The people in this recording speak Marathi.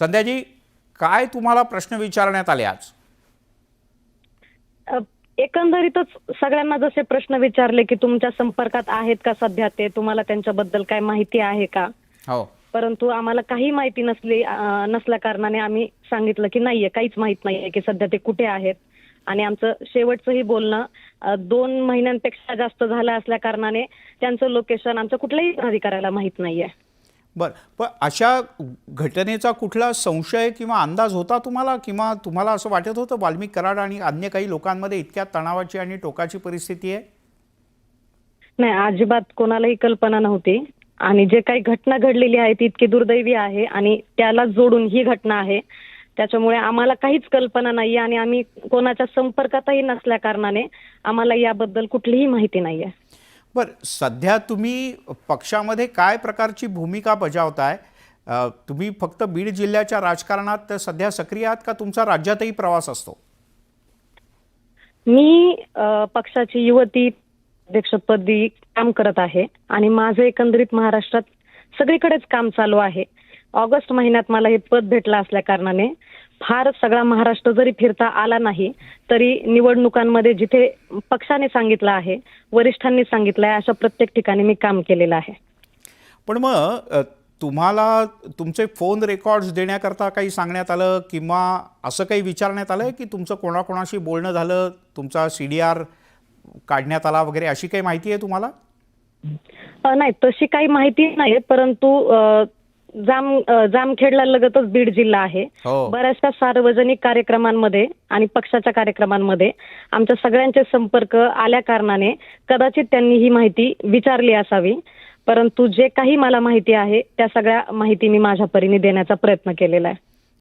संध्याजी, काय तुम्हाला प्रश्न विचारण्यात आले आज? एकंदरीतच सगळ्यांना जसे प्रश्न विचारले की तुमच्या संपर्कात आहेत का सध्या ते, तुम्हाला त्यांच्याबद्दल काय माहिती आहे का? हो. परंतु आम्हाला काही माहिती नसल्या कारणाने आम्ही सांगितलं की नाहीये, काहीच माहित नाहीये की सध्या ते कुठे आहेत. आणि आमचं शेवटचंही बोलणं 2 महिन्यांपेक्षा जास्त झालं असल्या कारणाने त्यांचं लोकेशन आमच्या कुठल्याही अधिकाऱ्याला माहित नाहीये. बरं, पण अशा घटनेचा कुठला संशय किंवा अंदाज होता तुम्हाला, किंवा तुम्हाला असं वाटत होतं वाल्मिक कराड आणि अन्य काही लोकांमध्ये इतक्या तणावाची आणि टोकाची परिस्थिती आहे? नाही, अजिबात कोणालाही कल्पना नव्हती. आणि जे काही घटना घडलेली आहे ती इतकी दुर्दैवी आहे आणि त्याला जोडून ही घटना आहे. त्याच्यामुळे आम्हाला काहीच कल्पना नाहीये आणि आम्ही कोणाच्या संपर्कातही नसल्या कारणाने आम्हाला याबद्दल कुठलीही माहिती नाहीये. बरं, सध्या तुम्ही पक्षामध्ये काय प्रकारची भूमिका बजावताय? तुम्ही फक्त बीड जिल्ह्याच्या राजकारणात सध्या सक्रिय आहात का तुमचा राज्यातही प्रवास असतो? मी पक्षाची युवती अध्यक्षपदी काम करत आहे आणि माझं एकंदरीत महाराष्ट्रात सगळीकडेच काम चालू आहे. ऑगस्ट महिन्यात मला हे पद भेटलं असल्या कारणाने फार सगळा महाराष्ट्र जरी फिरता आला नाही तरी निवडणुकांमध्ये जिथे पक्षाने सांगितलं आहे, वरिष्ठांनी सांगितलं आहे, अशा प्रत्येक ठिकाणी मी काम केलेलं आहे. पण मग तुम्हाला तुमचे फोन रेकॉर्ड्स देण्याकरता काही सांगण्यात आलं किंवा असं काही विचारण्यात आलं की तुमचं कोणाकोणाशी बोलणं झालं, तुमचा CDR काढण्यात आला वगैरे, अशी काही माहिती आहे तुम्हाला? नाही, तशी काही माहिती नाही, परंतु जामखेडला लगतच बीड जिल्हा आहे. हो. बऱ्याचशा सार्वजनिक कार्यक्रमांमध्ये आणि पक्षाच्या कार्यक्रमांमध्ये आमच्या सगळ्यांचे संपर्क आल्या कारणाने कदाचित त्यांनी ही माहिती विचारली असावी. परंतु जे काही मला माहिती आहे त्या सगळ्या माहिती मी माझ्या परीने देण्याचा प्रयत्न केलेला आहे.